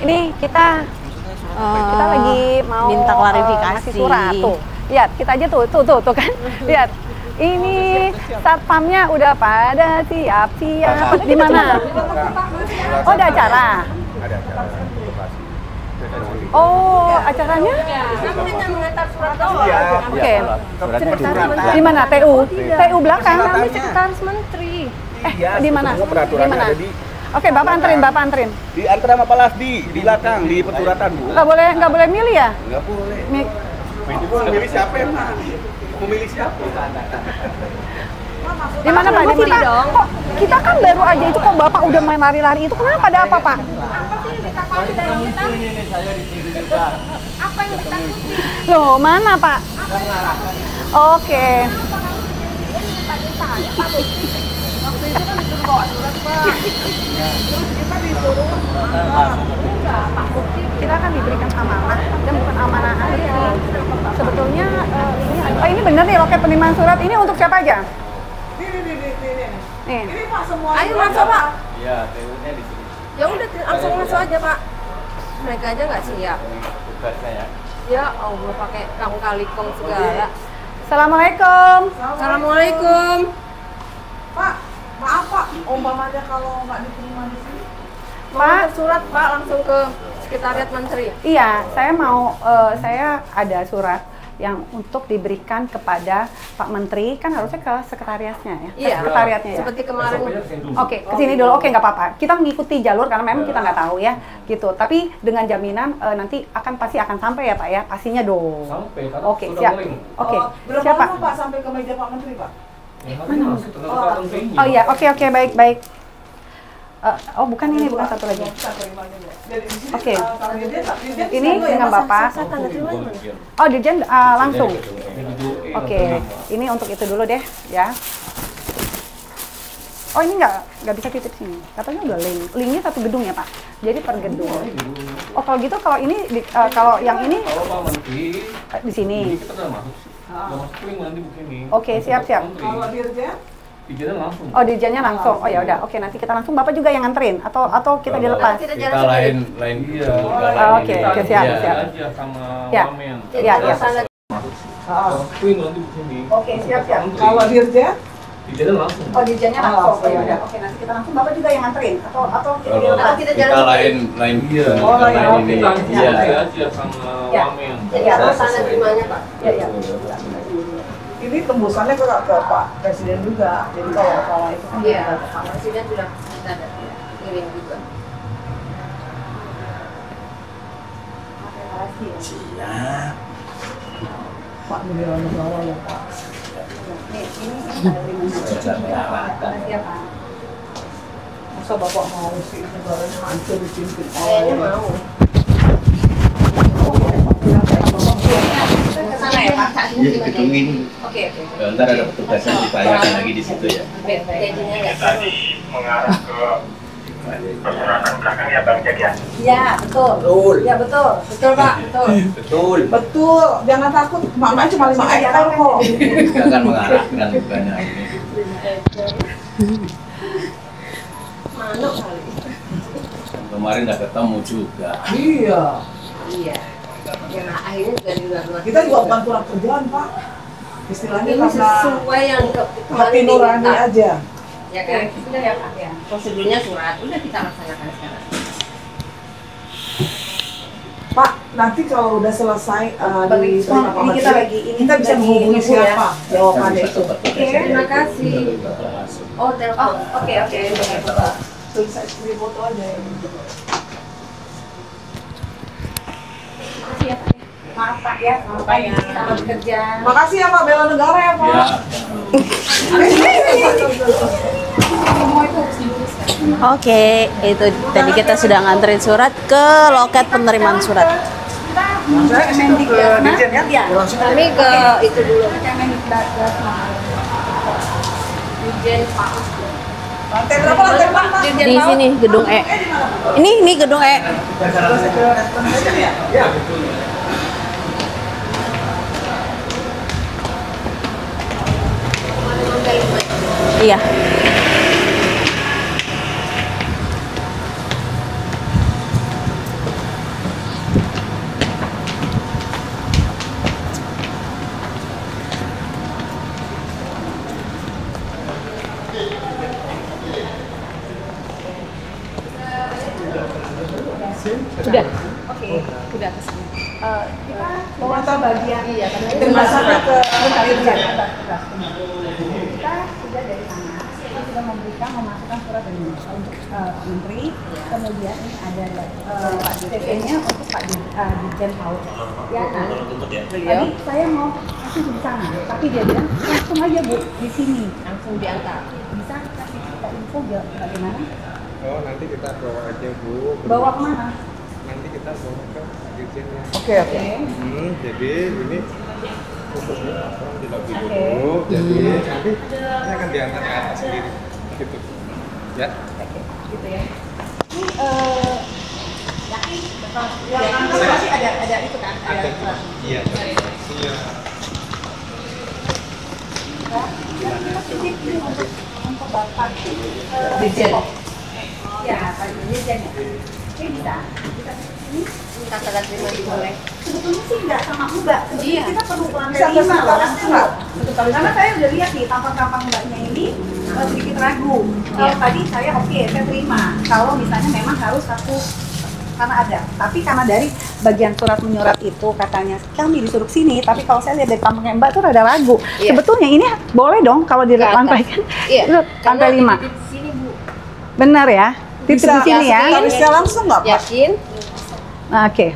Ini kita lagi mau minta klarifikasi. ngasih surat tuh. Lihat, kita aja tuh kan. Lihat. Ini satpamnya udah pada siap-siap. Di mana? Oh, ada acara. Ada acara lokasi. Oh, acaranya? Hanya mengantar surat doang. Oke. Di mana? TU belakang. Kami sekretaris menteri. Di mana? Peraturan Di mana? ada di Oke, Bapak anterin. di antara sama Pak Lasdi di belakang di peturatan, Bu. Nggak boleh milih ya? Nggak boleh. Itu memilih siapa emang? Memilih siapa? Di mana Pak? Di mana? Kok kita kan baru aja itu kok Bapak udah main lari-lari itu kenapa? Ada apa Pak? Apa yang ditakuti? Loh, mana Pak? Oke. Kita akan diberikan amanah dan bukan amanah ahli. Sebetulnya ini bener nih loket penerimaan surat ini untuk siapa aja? Nih. Ini Pak semua. Ayo masuk Pak. Iya, TU-nya di sini. Ya udah langsung masuk aja Pak. Mereka aja nggak siap. Tugasnya ya. Ya Allah pakai kali kong segala. Assalamualaikum. Assalamualaikum. Pak, maaf Pak, umpamanya kalau nggak diterima di sini. Pak, Surat Pak langsung ke sekretariat menteri. iya, saya ada surat yang untuk diberikan kepada Pak Menteri, kan harusnya ke sekretariatnya ya? Iya. Sekretariatnya ya? Seperti kemarin. Oke, kesini dulu. Oke, nggak apa-apa. Kita mengikuti jalur karena memang kita nggak tahu ya, gitu. Tapi dengan jaminan nanti pasti akan sampai ya Pak ya, pastinya dong. Sampai, karena Oke, sudah siap. mulai. Oke, Berapa siap Pak. lama Pak sampai ke meja Pak Menteri Pak? Oh iya, oke, baik. Oh bukan ini, bukan satu lagi. Oke. Ini dengan Bapak. Saya tanda terima mana? Oh, Dirjen langsung. Oke, ini untuk itu dulu deh ya. Oh ini nggak bisa titip sini. Katanya udah linknya satu gedung ya Pak. Jadi per gedung. Oh kalau gitu kalau ini kalau yang ini Kalau Pak Menteri di sini. ini kita udah masuk sih. Udah masuk link nanti begini. Oke, siap. Kalau Dirjen? Dirjennya langsung. Oh dirjennya langsung. Oh ya udah. Oke nanti kita langsung. Bapak juga yang nganterin atau kita dilepas. Kita Kita jalan sendiri. lain Iya. Oke, siap. Aja sama Ya. Wamen. Iya. Link nanti begini. Oke, siap. Kalau Dirjen? Dirjennya langsung. Oh dirjennya langsung. Oh ya udah. Oke nanti kita langsung. Bapak juga yang nganterin atau kita dilepas. Kita jalan sendiri. lain Iya. Oh, lain. Ini Iya. aja sama Ya. Wamen. Jadi harus tanda terimanya Pak. Ya. Ini tembusannya ke Pak Presiden juga. Jadi kalau itu kan Iya, Pak Presiden sudah kita kirim juga. Siap. Pak Bendera Negara ya Pak. Masa Bapak mau sih negaranya hancur dipimpin Kayaknya mau. Ke sana ya Pak. Iya, di gedung ini. Oke. Ntar ada petugas yang ditanyakan lagi di situ ya. Janjinya nggak tadi mengarah ke persuratan belakang ya Bang Jack ya? Iya, betul. Ya betul. Betul Pak, betul. Betul. Betul, jangan takut. Maknya cuma 5 ekor kok. Kita akan mengarahkan bukannya ini. Manuk kali. Kemarin udah ketemu juga. Iya. Iya. Ya nah, akhirnya juga di luar-luar. Kita juga bukan kurang kerjaan Pak. Istilahnya Ini karena sesuai yang hati nurani diminta. aja. Ya kan? Sudah ya Pak ya. Prosedurnya surat, udah kita laksanakan sekarang. Pak, nanti kalau udah selesai Bagi- diterima Pak ini kita Menteri, lagi- ini kita bisa lagi menghubungi nunggu ya. siapa jawabannya itu. Terima kasih. Oh, telepon. Oke. Tulis di foto aja ya. Makasih ya Pak. Maaf Pak ya. Selamat bekerja. Makasih ya Pak, bela negara ya Pak. Ya. Oke, itu tadi kita sudah nganterin surat ke loket penerimaan surat. Saya ke Dirjen ya? Kami ke itu dulu. Dirjen Pak. Lantai berapa? Lantai berapa? Dirjen Di Paut. sini gedung E. Ini gedung E. Ya. Iya. Sudah. Oke, udah kesana. Kita bawa ke bagian Iya, karena itu Termasuknya ke Dirjen. Kita sudah dari sana, kita sudah memasukkan surat dari untuk Menteri, kemudian ini ada CP-nya untuk Pak Dirjen PAUD. Ya, nah, tadi saya mau kasih di sana, tapi dia bilang langsung aja Bu di sini, langsung diantar. bisa kasih kita info bagaimana? Oh, nanti kita bawa aja Bu. Bawa kemana? Nanti kita bawa ke dirjennya. Oke. Jadi ini khususnya orang di lobby Oke. dulu. Jadi nanti ini akan diantar ke atas sendiri. Gitu. Ya. Gitu ya. Ini yakin yang kantor pasti ada itu kan? Ada Iya. Iya. untuk Bapak Dirjen. ya Pak Dirjen ya. Oke, bisa ini Minta tanda terima boleh. sebetulnya sih nggak sama Mbak. Iya. Kita perlu lantai Bisa 5 loh. langsung nggak? Karena saya udah lihat nih tampang-tampang Mbaknya ini sedikit ragu. Kalau tadi saya oke, saya terima. Kalau misalnya memang harus satu karena ada. Tapi karena dari bagian surat menyurat itu katanya kami disuruh sini, tapi kalau saya lihat dari tampangnya Mbak tuh rada ragu. Iya. Sebetulnya ini boleh dong kalau di Ke atas. lantai kan? Iya. Itu lantai 5. Di sini Bu. Benar ya? Titip di sini ya. Tapi bisa langsung nggak Pak? Yakin? Nah, Oke.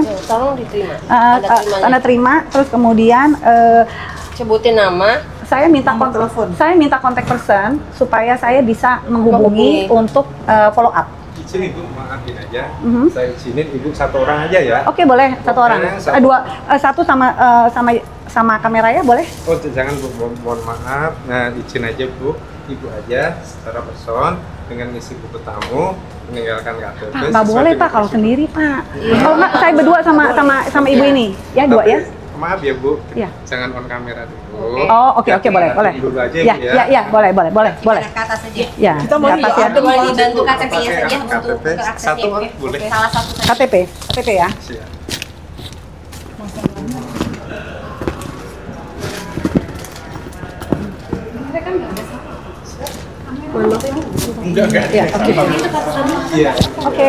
Tuh, tolong diterima. Tanda terimanya. Tanda terima, terus kemudian Sebutin nama. saya minta Nomor telepon. Saya minta kontak person supaya saya bisa menghubungi untuk follow up. Izin Ibu, maafin aja. Mhm. Saya izinin Ibu satu orang aja ya. Oke, boleh satu orang. Satu. Satu sama kamera ya, boleh? Oh, jangan Bu, mohon maaf. Nah, izin aja Bu. Ibu aja secara person dengan ngisi buku tamu, meninggalkan KTP. Pak, nggak boleh Pak kalau sendiri Pak. Iya. Kalau nggak saya berdua sama ibu ini, ya dua ya. Maaf ya Bu, Iya. jangan on kamera dulu. Oh, oke boleh. Dulu aja Ya, Ibu ya. ya, boleh. Ke atas saja. Ya, Kita mau di atas ya. lihat. Boleh dibantu KTP-nya Pakai saja untuk KTP, ke aksesnya. satu Oke. boleh. Salah satu saja. KTP ya. Siap. Enggak. Ya, oke. Iya. Oke.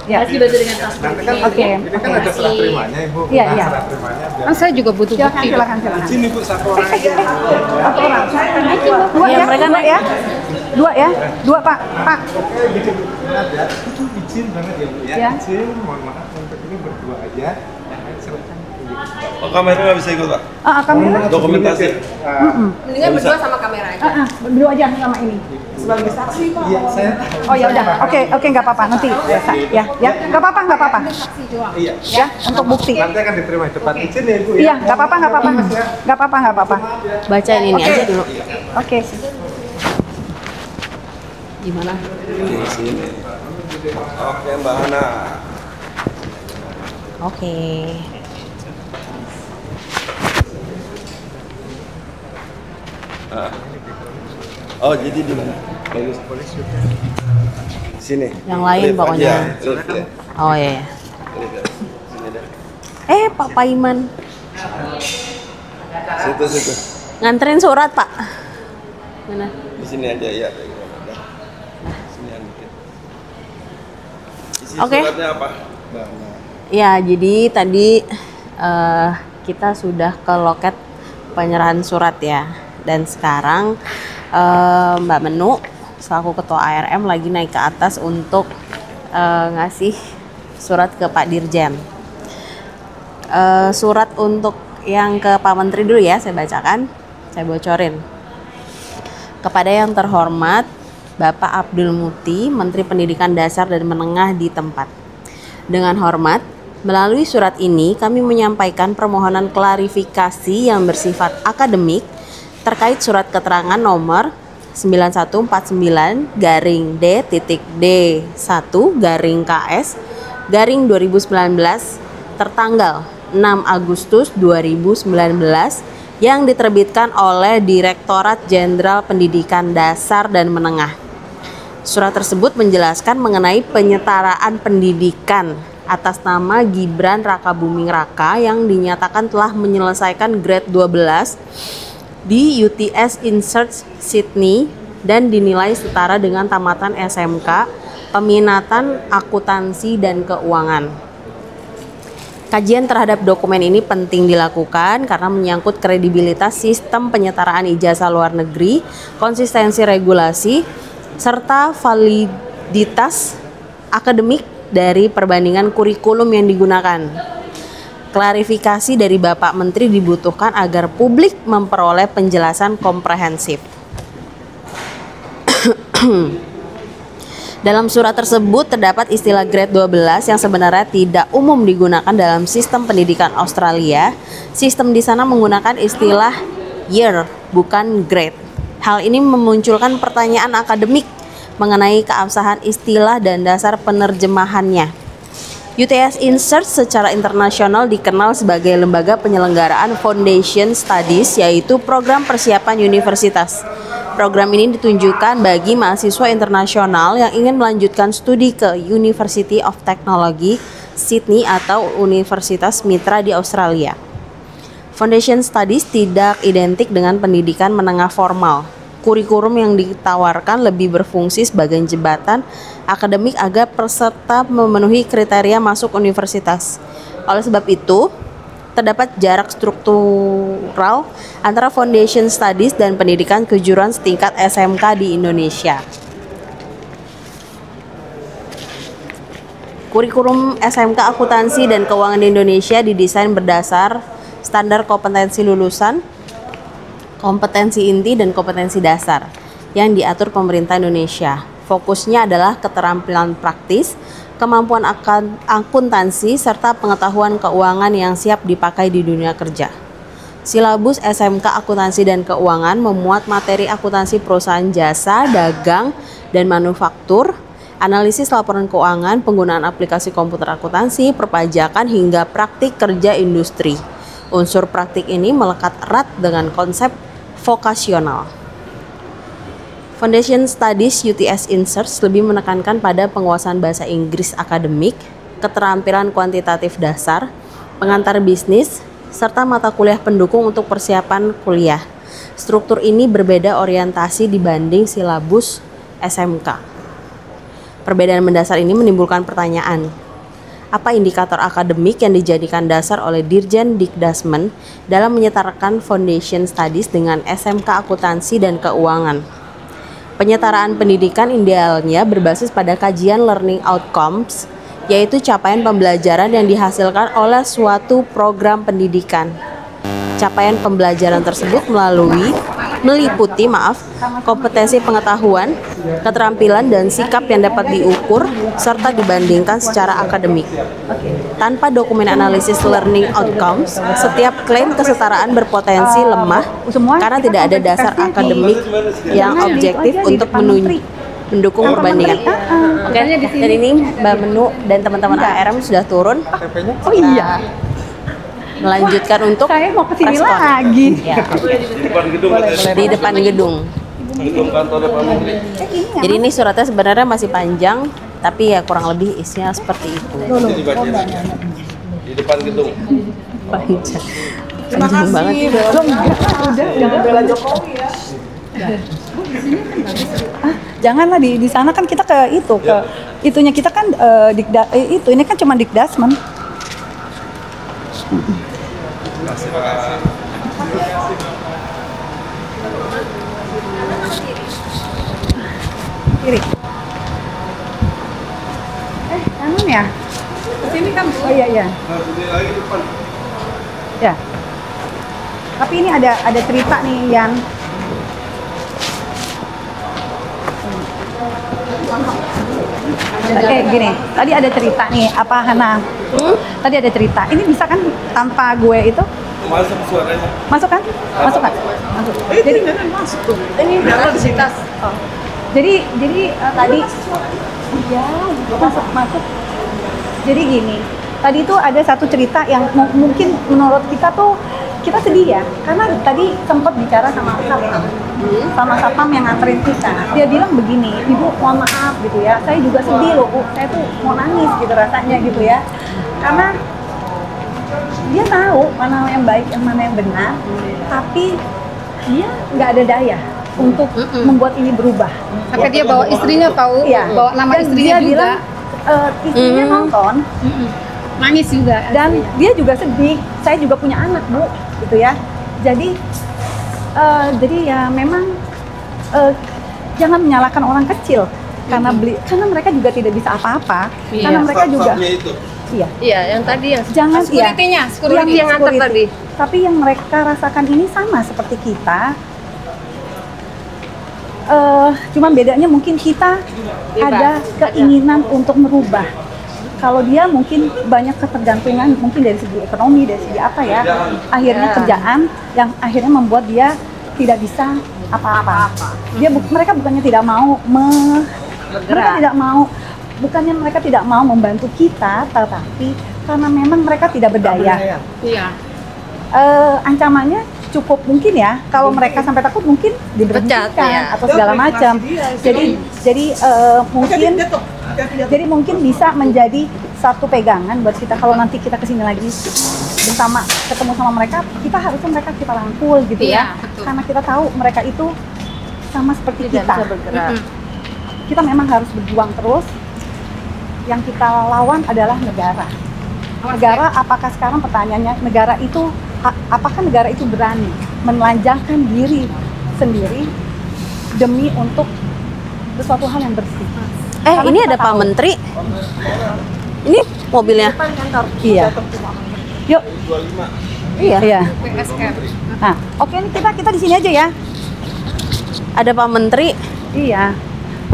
Ya. Dibantu dengan tas. Nanti kan Oke. ini kan ada serah terimanya Ibu. Iya, Nah, iya. serah terimanya biar. Kan saya juga butuh Silakan, bukti. silakan. Izin Ibu satu orang aja. Satu orang. Dua Ya, ya, mereka dua ya. Dua ya. Dua Pak. Pak. Oke, izin benar ya. Itu izin banget ya Bu ya. Ya. Izin, mohon maaf untuk ini berdua aja. Silakan. Oh, kamera nggak bisa ikut, Pak? Kamera. Dokumentasi. Mendingan berdua sama kamera aja. Berdua aja sama ini. Sebagai saksi Pak. Iya, saya. Oh ya udah. Oke, nggak apa-apa nanti. Ya, nggak apa-apa. Iya. Ya, untuk bukti. Nanti akan diterima cepat. Izin ya Bu ya. Iya, nggak apa-apa. Bacain ini aja dulu. Oke. Gimana? Di sini. Oke, Mbak Hana. Oke. Ah. Oh, jadi di mana? Di sini. Yang lain Lift pokoknya. aja, lift ya. Oh iya. Lift ya. Sini deh. Pak Paiman Situ. nganterin surat Pak. Mana? Di sini aja ya. Sini aja. Isi Oke. suratnya apa? Mbak Hana. Ya, jadi tadi kita sudah ke loket penyerahan surat ya. Dan sekarang Mbak Menu selaku Ketua ARM lagi naik ke atas untuk ngasih surat ke Pak Dirjen. Surat untuk yang ke Pak Menteri dulu ya, saya bacakan, saya bocorin. Kepada yang terhormat Bapak Abdul Muti, Menteri Pendidikan Dasar dan Menengah di tempat. Dengan hormat, melalui surat ini kami menyampaikan permohonan klarifikasi yang bersifat akademik terkait surat keterangan nomor 9149-D-1-KS-2019 tertanggal 6 Agustus 2019 yang diterbitkan oleh Direktorat Jenderal Pendidikan Dasar dan Menengah. Surat tersebut menjelaskan mengenai penyetaraan pendidikan atas nama Gibran Raka Buming Raka yang dinyatakan telah menyelesaikan grade 12 di UTS Insert Sydney dan dinilai setara dengan tamatan SMK peminatan akuntansi dan keuangan. Kajian terhadap dokumen ini penting dilakukan karena menyangkut kredibilitas sistem penyetaraan ijazah luar negeri, konsistensi regulasi, serta validitas akademik dari perbandingan kurikulum yang digunakan. Klarifikasi dari Bapak Menteri dibutuhkan agar publik memperoleh penjelasan komprehensif. Dalam surat tersebut terdapat istilah grade 12 yang sebenarnya tidak umum digunakan dalam sistem pendidikan Australia. Sistem di sana menggunakan istilah year, bukan grade. Hal ini memunculkan pertanyaan akademik mengenai keabsahan istilah dan dasar penerjemahannya. UTS Insert secara internasional dikenal sebagai lembaga penyelenggaraan Foundation Studies, yaitu program persiapan universitas. Program ini ditunjukkan bagi mahasiswa internasional yang ingin melanjutkan studi ke University of Technology, Sydney atau Universitas Mitra di Australia. Foundation Studies tidak identik dengan pendidikan menengah formal. Kurikulum yang ditawarkan lebih berfungsi sebagai jembatan akademik agar peserta memenuhi kriteria masuk universitas. Oleh sebab itu, terdapat jarak struktural antara Foundation Studies dan pendidikan kejuruan setingkat SMK di Indonesia. Kurikulum SMK Akuntansi dan Keuangan di Indonesia didesain berdasar standar kompetensi lulusan, kompetensi inti, dan kompetensi dasar yang diatur pemerintah Indonesia. Fokusnya adalah keterampilan praktis, kemampuan akuntansi, serta pengetahuan keuangan yang siap dipakai di dunia kerja. Silabus SMK Akuntansi dan Keuangan memuat materi akuntansi perusahaan jasa, dagang, dan manufaktur, analisis laporan keuangan, penggunaan aplikasi komputer akuntansi, perpajakan, hingga praktik kerja industri. Unsur praktik ini melekat erat dengan konsep vokasional. Foundation Studies UTS Inserts lebih menekankan pada penguasaan bahasa Inggris akademik, keterampilan kuantitatif dasar, pengantar bisnis, serta mata kuliah pendukung untuk persiapan kuliah. Struktur ini berbeda orientasi dibanding silabus SMK. Perbedaan mendasar ini menimbulkan pertanyaan. Apa indikator akademik yang dijadikan dasar oleh Dirjen Dikdasmen dalam menyetarkan Foundation Studies dengan SMK Akuntansi dan Keuangan? Penyetaraan pendidikan idealnya berbasis pada kajian learning outcomes, yaitu capaian pembelajaran yang dihasilkan oleh suatu program pendidikan. Capaian pembelajaran tersebut meliputi kompetensi pengetahuan, keterampilan, dan sikap yang dapat diukur serta dibandingkan secara akademik. Tanpa dokumen analisis learning outcomes, setiap klaim kesetaraan berpotensi lemah karena tidak ada dasar akademik yang objektif untuk mendukung perbandingan. Oke, dan ini Mbak Menu dan teman-teman ARM sudah turun. Oh iya. Melanjutkan untuk saya mau kesini preskon. lagi. Ya. Di depan gedung katanya. Di depan gedung. Gedung kantor Pak Menteri. Jadi ini suratnya sebenarnya masih panjang, tapi ya kurang lebih isinya seperti itu. Jadi baca. Di depan gedung. Panjang. Terima Panjang banget. kasih. Udah bela Jokowi ya. Janganlah di sana kan kita ke itu ke itunya kita kan itu ini kan cuma Dikdasmen. Terima kasih Pak. Kiri. Kanan ya? Kesini kan. Oh iya. Nah, ini lagi depan. Ya. Tapi ini ada cerita nih, Yan. Gini, tadi ada cerita nih, apa Hana? Tadi ada cerita. Ini bisa kan tanpa gue itu? Masuk suaranya. Masuk kan? Masuk kan? Masuk. Jadi masuk tuh. ini universitas. Oh. Jadi tadi iya, masuk. Jadi gini, tadi itu ada satu cerita yang mungkin menurut kita tuh kita sedih ya, karena tadi sempat bicara sama satpam yang nganterin kita. Dia bilang begini, Ibu mohon maaf gitu ya, saya juga sedih loh Bu, saya tuh mau nangis gitu rasanya gitu ya, karena dia tahu mana yang baik, yang mana yang benar, tapi dia nggak ada daya. untuk membuat ini berubah. Sampai dia bawa istrinya tahu, Iya. bawa nama Dan istrinya dia juga. bilang, istrinya nonton Nangis juga. dan dia juga sedih. Saya juga punya anak, Bu, gitu ya. Jadi ya memang jangan menyalahkan orang kecil karena mereka juga tidak bisa apa-apa. Iya. Karena mereka juga itu. iya. Iya, yang tadi yang Jangan security yang nganter tadi. Tapi yang mereka rasakan ini sama seperti kita. Cuman bedanya mungkin kita ada keinginan untuk merubah. Kalau dia mungkin banyak ketergantungan mungkin dari segi ekonomi, dari segi apa ya. Akhirnya kerjaan yang akhirnya membuat dia tidak bisa apa-apa. Mereka bukannya tidak mau mereka tidak mau membantu kita, tetapi karena memang mereka tidak berdaya. Iya. Ancamannya cukup mungkin ya, kalau mereka sampai takut mungkin diberhentikan ya. atau segala macam. Jadi mungkin bisa menjadi satu pegangan buat kita kalau nanti kita kesini lagi bersama ketemu sama mereka, kita rangkul gitu ya. Betul. Karena kita tahu mereka itu sama seperti kita. Kita memang harus berjuang terus. Yang kita lawan adalah negara. Negara, apakah sekarang pertanyaannya apakah negara itu berani menelanjangkan diri sendiri demi untuk sesuatu hal yang bersih? Karena Ini kita ada Pak tahu. Menteri. Ini mobilnya. Iya. Yuk. Iya. PSR. Nah, oke nih kita di sini aja ya. Ada Pak Menteri. Iya.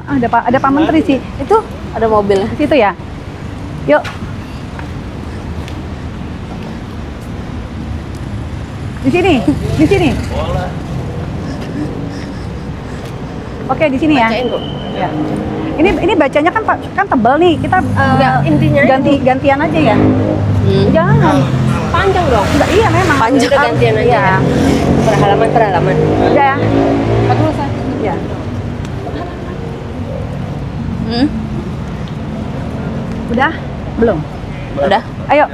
Ada Pak Menteri sih. Itu Ada mobilnya. di situ ya. Yuk. Di sini. Oke, di sini ya. Bacain, Bu. Ya. Ini bacanya kan tebal nih. Kita intinya gantian aja ya. Jangan. Panjang dong. Enggak, iya memang. Panjang udah gantian aja. Iya. Per halaman. Udah ya. Ya. Udah? Belum? Udah. Ayo.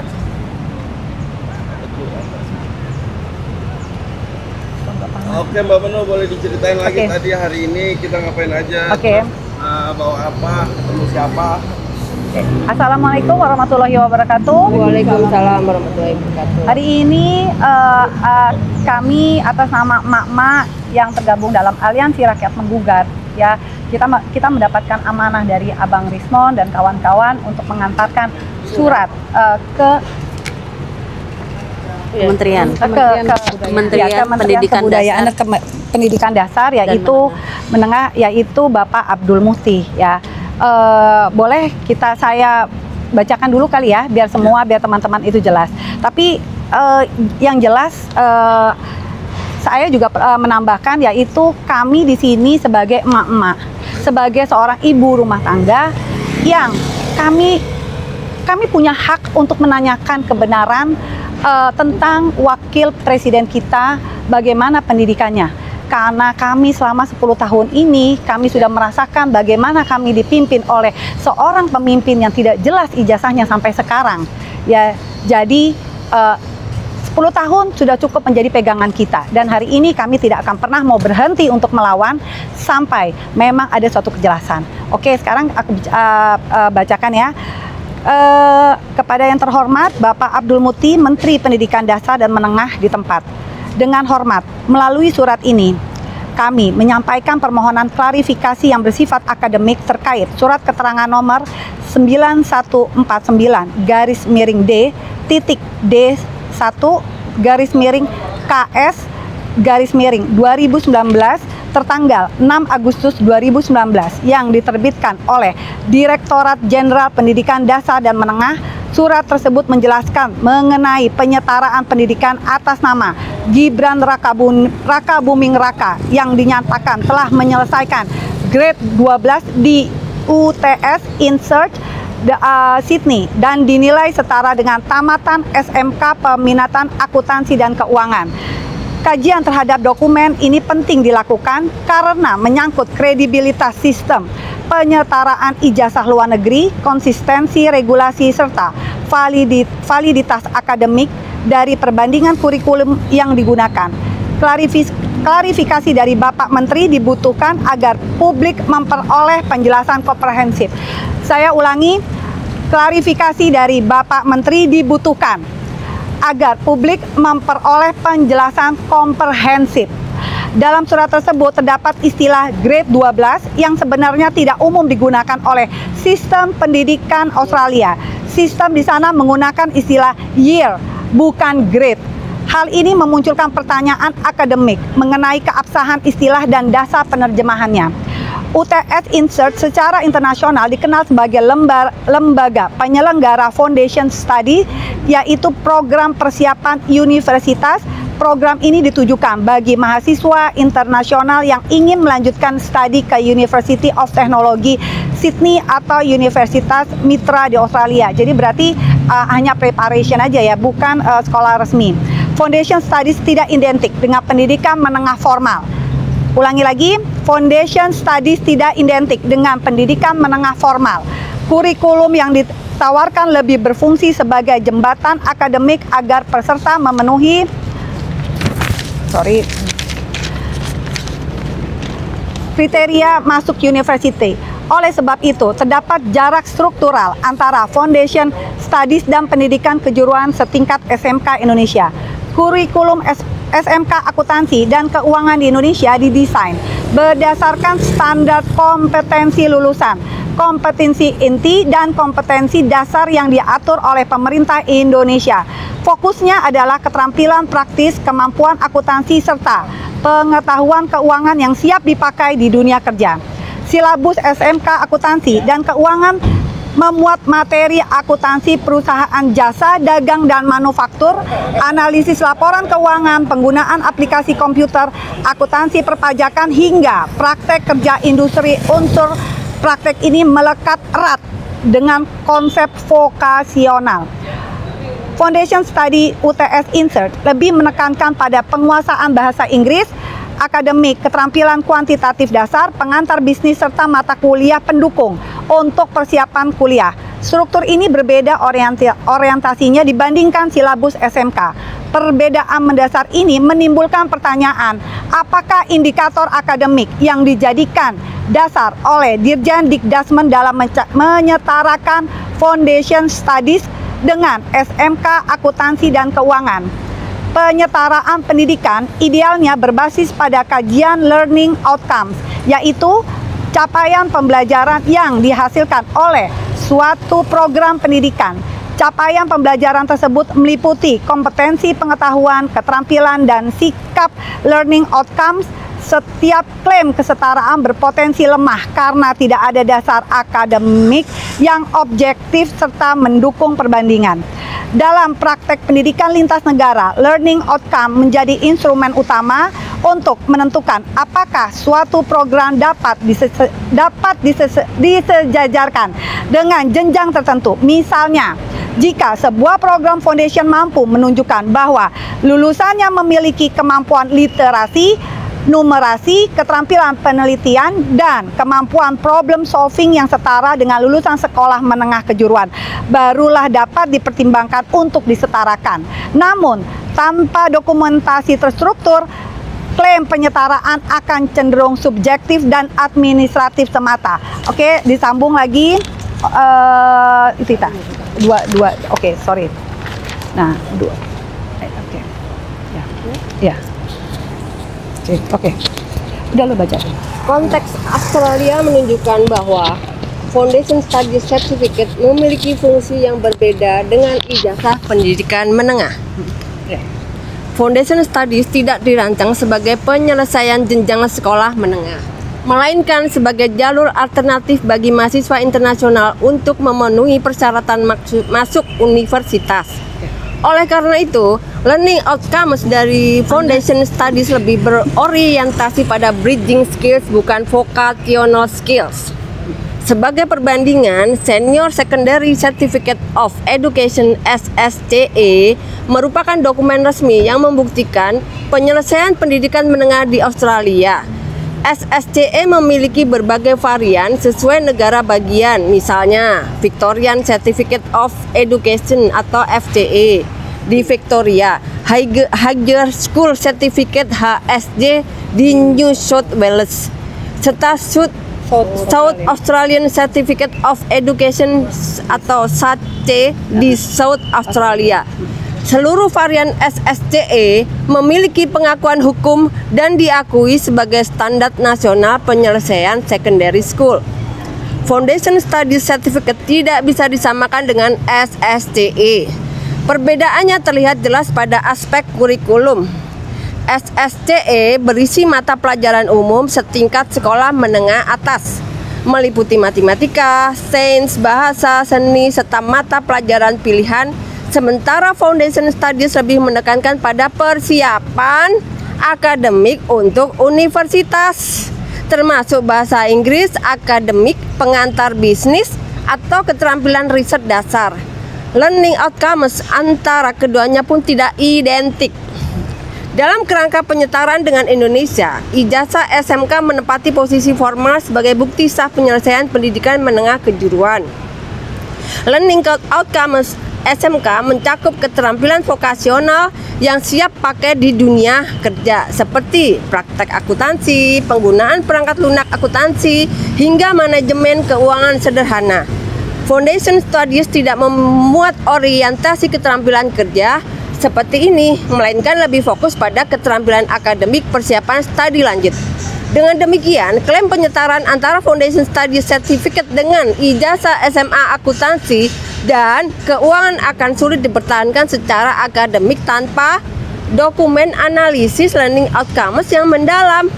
Oke Mbak Menu, boleh diceritain lagi Oke. tadi hari ini kita ngapain aja? Oke. Bawa apa? Ketemu siapa? Assalamualaikum warahmatullahi wabarakatuh. Waalaikumsalam warahmatullahi wabarakatuh. Hari ini kami atas nama emak-emak yang tergabung dalam Aliansi Rakyat Menggugat, ya, kita mendapatkan amanah dari Abang Rismon dan kawan-kawan untuk mengantarkan surat ke Kementerian. Kementerian Pendidikan Kebudayaan dan Pendidikan Dasar, yaitu yaitu Bapak Abdul Muti, ya. Boleh saya bacakan dulu kali ya, biar teman-teman itu jelas. Tapi yang jelas saya juga menambahkan, yaitu kami di sini sebagai emak-emak, sebagai seorang ibu rumah tangga yang kami punya hak untuk menanyakan kebenaran tentang wakil presiden kita, bagaimana pendidikannya. Karena kami selama 10 tahun ini, kami sudah merasakan bagaimana kami dipimpin oleh seorang pemimpin yang tidak jelas ijazahnya sampai sekarang. Ya, jadi 10 tahun sudah cukup menjadi pegangan kita. Dan hari ini kami tidak akan pernah mau berhenti untuk melawan sampai memang ada suatu kejelasan. Oke, sekarang aku bacakan ya. Kepada yang terhormat Bapak Abdul Muti, Menteri Pendidikan Dasar dan Menengah di tempat. Dengan hormat, melalui surat ini, kami menyampaikan permohonan klarifikasi yang bersifat akademik terkait surat keterangan nomor 9149D-D1-KS-2019 tertanggal 6 Agustus 2019 yang diterbitkan oleh Direktorat Jenderal Pendidikan Dasar dan Menengah. Surat tersebut menjelaskan mengenai penyetaraan pendidikan atas nama Gibran Raka Buming Raka yang dinyatakan telah menyelesaikan grade 12 di UTS InSearch Sydney dan dinilai setara dengan tamatan SMK Peminatan Akuntansi dan Keuangan. Kajian terhadap dokumen ini penting dilakukan karena menyangkut kredibilitas sistem penyetaraan ijazah luar negeri, konsistensi regulasi, serta validitas akademik dari perbandingan kurikulum yang digunakan. klarifikasi dari Bapak Menteri dibutuhkan agar publik memperoleh penjelasan komprehensif. Saya ulangi, klarifikasi dari Bapak Menteri dibutuhkan agar publik memperoleh penjelasan komprehensif. Dalam surat tersebut terdapat istilah grade 12 yang sebenarnya tidak umum digunakan oleh sistem pendidikan Australia. Sistem di sana menggunakan istilah year, bukan grade. Hal ini memunculkan pertanyaan akademik mengenai keabsahan istilah dan dasar penerjemahannya. UTS Insert secara internasional dikenal sebagai lembaga penyelenggara Foundation Study, yaitu program persiapan universitas. Program ini ditujukan bagi mahasiswa internasional yang ingin melanjutkan studi ke University of Technology Sydney atau Universitas Mitra di Australia. Jadi berarti hanya preparation aja ya, bukan sekolah resmi. Foundation Studies tidak identik dengan pendidikan menengah formal. Ulangi lagi, Foundation Studies tidak identik dengan pendidikan menengah formal. Kurikulum yang ditawarkan lebih berfungsi sebagai jembatan akademik agar peserta memenuhi kriteria masuk university. Oleh sebab itu, terdapat jarak struktural antara Foundation Studies dan pendidikan kejuruan setingkat SMK Indonesia. Kurikulum SMK Akuntansi dan Keuangan di Indonesia didesain berdasarkan standar kompetensi lulusan, kompetensi inti, dan kompetensi dasar yang diatur oleh pemerintah Indonesia. Fokusnya adalah keterampilan praktis, kemampuan akuntansi, serta pengetahuan keuangan yang siap dipakai di dunia kerja. Silabus SMK Akuntansi dan Keuangan memuat materi akuntansi perusahaan jasa, dagang, dan manufaktur, analisis laporan keuangan, penggunaan aplikasi komputer, akuntansi perpajakan, hingga praktek kerja industri. Unsur praktek ini melekat erat dengan konsep vokasional. Foundation Study UTS Insert lebih menekankan pada penguasaan bahasa Inggris, akademik, keterampilan kuantitatif dasar, pengantar bisnis, serta mata kuliah pendukung untuk persiapan kuliah. Struktur ini berbeda orientasinya dibandingkan silabus SMK. Perbedaan mendasar ini menimbulkan pertanyaan, apakah indikator akademik yang dijadikan dasar oleh Dirjen Dikdasmen dalam menyetarakan Foundation Studies dengan SMK Akuntansi dan Keuangan. Penyetaraan pendidikan idealnya berbasis pada kajian learning outcomes, yaitu capaian pembelajaran yang dihasilkan oleh suatu program pendidikan. Capaian pembelajaran tersebut meliputi kompetensi pengetahuan, keterampilan, dan sikap learning outcomes. Setiap klaim kesetaraan berpotensi lemah karena tidak ada dasar akademik yang objektif serta mendukung perbandingan. Dalam praktek pendidikan lintas negara, learning outcome menjadi instrumen utama untuk menentukan apakah suatu program dapat disejajarkan dengan jenjang tertentu. Misalnya, jika sebuah program foundation mampu menunjukkan bahwa lulusannya memiliki kemampuan literasi, numerasi, keterampilan penelitian, dan kemampuan problem solving yang setara dengan lulusan sekolah menengah kejuruan, barulah dapat dipertimbangkan untuk disetarakan. Namun, tanpa dokumentasi terstruktur, klaim penyetaraan akan cenderung subjektif dan administratif semata. Oke, disambung lagi. Oke, sorry. Nah, dua. Oke. Ya. Oke. Udah lo baca. Konteks Australia menunjukkan bahwa Foundation Studies Certificate memiliki fungsi yang berbeda dengan ijazah pendidikan menengah. Foundation Studies tidak dirancang sebagai penyelesaian jenjang sekolah menengah, melainkan sebagai jalur alternatif bagi mahasiswa internasional untuk memenuhi persyaratan masuk universitas. Oleh karena itu, learning outcomes dari Foundation Studies lebih berorientasi pada bridging skills, bukan vocational skills. Sebagai perbandingan, Senior Secondary Certificate of Education (SSCE) merupakan dokumen resmi yang membuktikan penyelesaian pendidikan menengah di Australia. SSCE memiliki berbagai varian sesuai negara bagian, misalnya Victorian Certificate of Education atau FCE di Victoria Higher School Certificate HSC di New South Wales, serta South Australian Certificate of Education atau SACE di South Australia. Seluruh varian SSCE memiliki pengakuan hukum dan diakui sebagai standar nasional penyelesaian secondary school. Foundation Study Certificate tidak bisa disamakan dengan SSCE. Perbedaannya terlihat jelas pada aspek kurikulum. SSCE berisi mata pelajaran umum setingkat sekolah menengah atas, meliputi matematika, sains, bahasa, seni, serta mata pelajaran pilihan. Sementara Foundation Studies lebih menekankan pada persiapan akademik untuk universitas, termasuk bahasa Inggris, akademik, pengantar bisnis, atau keterampilan riset dasar. Learning outcomes antara keduanya pun tidak identik. Dalam kerangka penyetaraan dengan Indonesia, ijazah SMK menempati posisi formal sebagai bukti sah penyelesaian pendidikan menengah kejuruan. Learning outcomes SMK mencakup keterampilan vokasional yang siap pakai di dunia kerja, seperti praktek akuntansi, penggunaan perangkat lunak akuntansi, hingga manajemen keuangan sederhana. Foundation Studies tidak memuat orientasi keterampilan kerja seperti ini, melainkan lebih fokus pada keterampilan akademik persiapan studi lanjut. Dengan demikian, klaim penyetaraan antara Foundation Studies Certificate dengan ijazah SMA akuntansi dan keuangan akan sulit dipertahankan secara akademik tanpa dokumen analisis learning outcomes yang mendalam.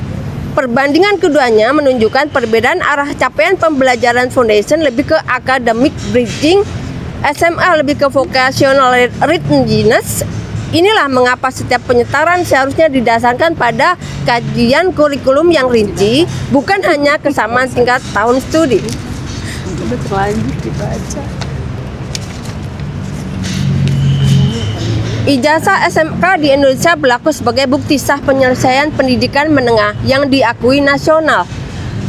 Perbandingan keduanya menunjukkan perbedaan arah capaian pembelajaran Foundation lebih ke academic bridging, SMA lebih ke vocational readiness. Inilah mengapa setiap penyetaraan seharusnya didasarkan pada kajian kurikulum yang rinci, bukan hanya kesamaan tingkat tahun studi. Terlanjur dibaca. Ijazah SMK di Indonesia berlaku sebagai bukti sah penyelesaian pendidikan menengah yang diakui nasional.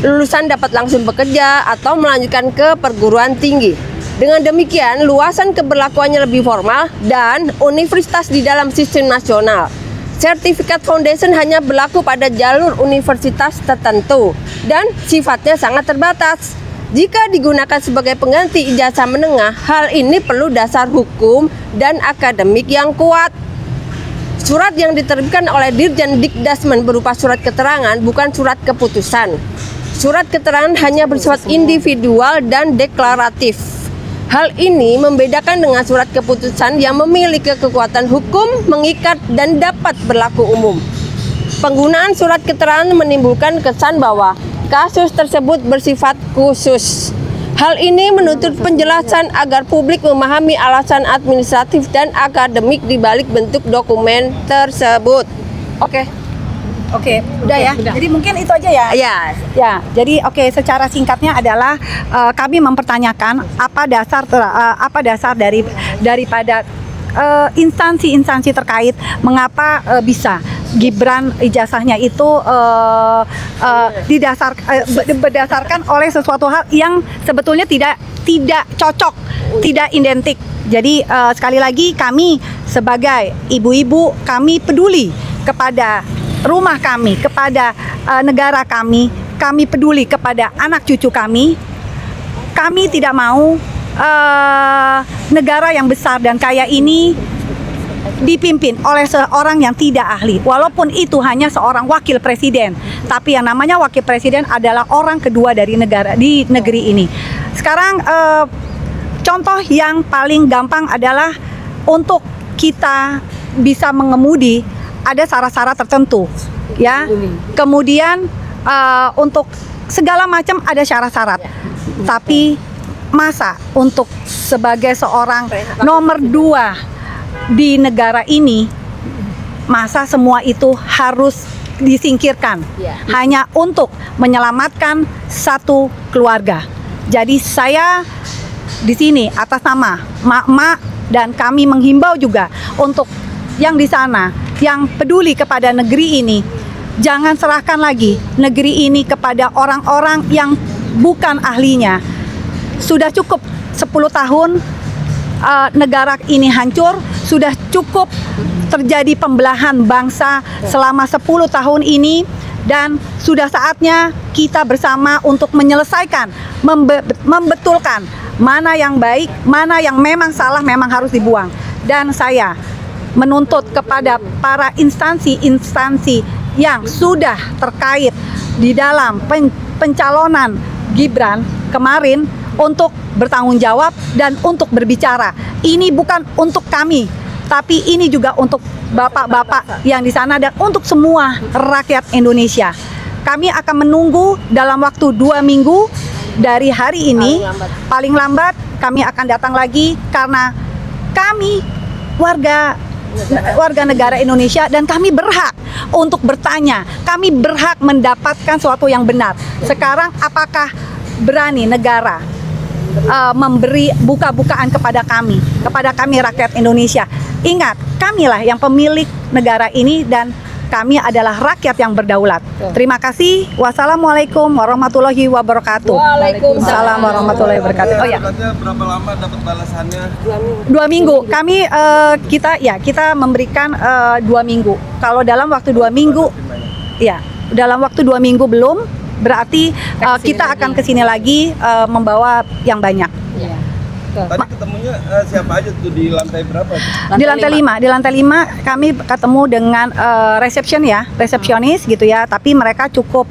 Lulusan dapat langsung bekerja atau melanjutkan ke perguruan tinggi. Dengan demikian, luasan keberlakuannya lebih formal dan universitas di dalam sistem nasional. Sertifikat Foundation hanya berlaku pada jalur universitas tertentu dan sifatnya sangat terbatas. Jika digunakan sebagai pengganti ijazah menengah, hal ini perlu dasar hukum dan akademik yang kuat. Surat yang diterbitkan oleh Dirjen Dikdasmen berupa surat keterangan, bukan surat keputusan. Surat keterangan hanya bersifat individual dan deklaratif. Hal ini membedakan dengan surat keputusan yang memiliki kekuatan hukum, mengikat, dan dapat berlaku umum. Penggunaan surat keterangan menimbulkan kesan bahwa kasus tersebut bersifat khusus. Hal ini menuntut penjelasan agar publik memahami alasan administratif dan akademik di balik bentuk dokumen tersebut. Oke, udah ya. Jadi mungkin itu aja ya. Ya. Ya, jadi secara singkatnya adalah kami mempertanyakan apa dasar daripada instansi-instansi terkait mengapa bisa Gibran ijazahnya itu berdasarkan oleh sesuatu hal yang sebetulnya tidak cocok, tidak identik. Jadi sekali lagi kami sebagai ibu-ibu, kami peduli kepada rumah kami, kepada negara kami peduli kepada anak cucu kami. Kami tidak mau negara yang besar dan kaya ini dipimpin oleh seorang yang tidak ahli. Walaupun itu hanya seorang wakil presiden, tapi yang namanya wakil presiden adalah orang kedua dari negeri ini. Sekarang contoh yang paling gampang adalah untuk kita bisa mengemudi ada syarat-syarat tertentu, ya. Kemudian untuk segala macam ada syarat-syarat. Tapi masa untuk sebagai seorang nomor 2 di negara ini, masa semua itu harus disingkirkan hanya untuk menyelamatkan satu keluarga. Jadi saya di sini atas nama mak-mak dan kami menghimbau juga untuk yang di sana yang peduli kepada negeri ini, jangan serahkan lagi negeri ini kepada orang-orang yang bukan ahlinya. Sudah cukup 10 tahun negara ini hancur, sudah cukup terjadi pembelahan bangsa selama 10 tahun ini, dan sudah saatnya kita bersama untuk menyelesaikan, membetulkan mana yang baik, mana yang memang salah, memang harus dibuang. Dan saya menuntut kepada para instansi-instansi yang sudah terkait di dalam pencalonan Gibran kemarin untuk bertanggung jawab dan untuk berbicara. Ini bukan untuk kami, tapi ini juga untuk bapak-bapak yang di sana dan untuk semua rakyat Indonesia. Kami akan menunggu dalam waktu 2 minggu dari hari ini, paling lambat kami akan datang lagi, karena kami warga negara Indonesia dan kami berhak untuk bertanya, kami berhak mendapatkan sesuatu yang benar. Sekarang apakah berani negara memberi buka-bukaan kepada kami rakyat Indonesia? Ingat, kamilah yang pemilik negara ini dan kami adalah rakyat yang berdaulat. Terima kasih. Wassalamualaikum warahmatullahi wabarakatuh. Waalaikumsalam warahmatullahi wabarakatuh. Oh ya. Berapa lama dapat balasannya? 2 minggu. Kami kita memberikan 2 minggu. Kalau dalam waktu 2 minggu, ya, dalam waktu 2 minggu belum, berarti kita akan kesini lagi membawa yang banyak. Tadi ketemunya siapa aja tuh, di lantai berapa? Di lantai 5. Di lantai 5 kami ketemu dengan resepsionis gitu ya, tapi mereka cukup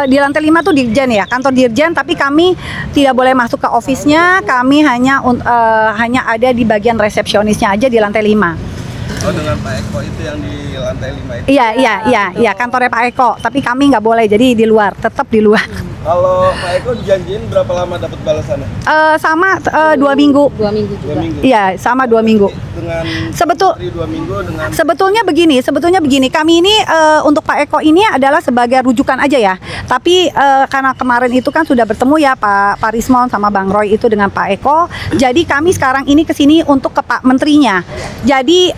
di lantai 5 tuh dirjen ya, kantor dirjen, tapi kami tidak boleh masuk ke office-nya, kami hanya ada di bagian resepsionisnya aja di lantai 5. Oh, dengan Pak Eko itu yang di lantai 5 itu? Iya, kantornya Pak Eko, tapi kami nggak boleh, jadi di luar, tetap di luar. Kalau Pak Eko dijanjiin berapa lama dapat balasannya? Sama 2 minggu. 2 minggu juga. Iya, sama 2 minggu. Dengan 2 minggu dengan... Sebetulnya begini, kami ini untuk Pak Eko ini adalah sebagai rujukan aja ya. Tapi karena kemarin itu kan sudah bertemu ya Pak Rismon sama Bang Roy itu dengan Pak Eko. Jadi kami sekarang ini kesini untuk ke Pak Menterinya. Jadi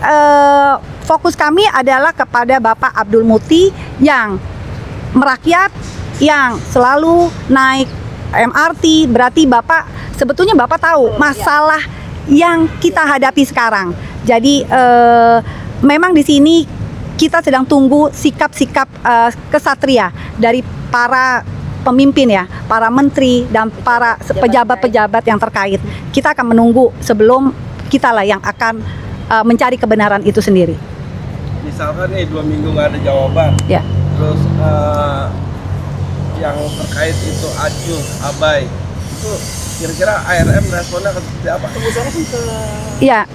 fokus kami adalah kepada Bapak Abdul Muti yang merakyat, yang selalu naik MRT. Berarti sebetulnya Bapak tahu masalah yang kita hadapi sekarang. Jadi memang di sini kita sedang tunggu sikap-sikap kesatria dari para pemimpin ya, para menteri dan para pejabat-pejabat yang terkait. Kita akan menunggu sebelum kita lah yang akan mencari kebenaran itu sendiri. Misalkan nih 2 minggu nggak ada jawaban, ya. Terus yang terkait itu acuh, abai, itu kira-kira ARM responnya seperti apa? Ya,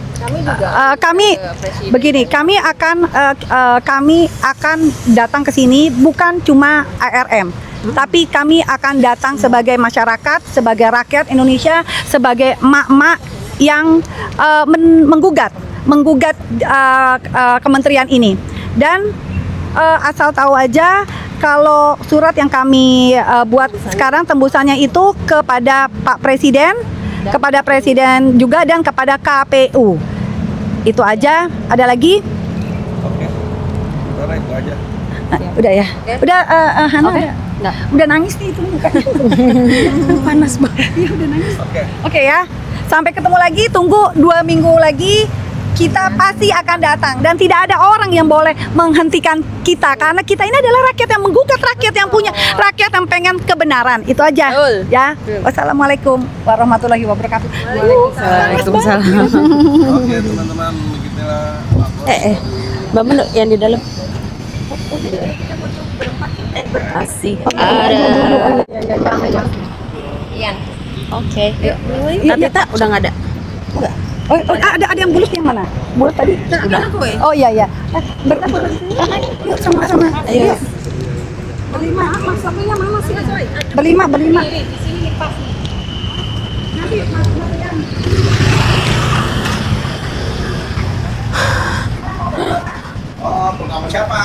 kami akan datang ke sini bukan cuma ARM, tapi kami akan datang sebagai masyarakat, sebagai rakyat Indonesia, sebagai emak-emak yang menggugat kementerian ini. Dan asal tahu aja, kalau surat yang kami buat sekarang tembusannya itu kepada Pak Presiden, kepada Presiden juga, dan kepada KPU. Itu aja. Ada lagi? Oke. Sementara itu aja. Udah ya? Udah, Hana udah nangis nih itu mukanya. Panas banget. Ya udah nangis. Oke ya. Sampai ketemu lagi, tunggu 2 minggu lagi. Kita pasti akan datang dan tidak ada orang yang boleh menghentikan kita, karena kita ini adalah rakyat yang menggugat, rakyat yang punya, rakyat yang pengen kebenaran. Itu aja. Ya. Wassalamualaikum warahmatullahi wabarakatuh. Waalaikumsalam. Oke teman-teman, begitulah. Mbak Menu yang di dalam. Asik. Ada. Iya. Oke. Tata udah nggak ada. Enggak. Oh, ada yang bulat yang mana? Bulat tadi? Udah. Oh iya. Berapa? Yuk sama-sama. Ayo. Berlima, Mas sapinya mana sih? Berlima. Di sini pas. Nanti Mas Marian. Oh, program siapa?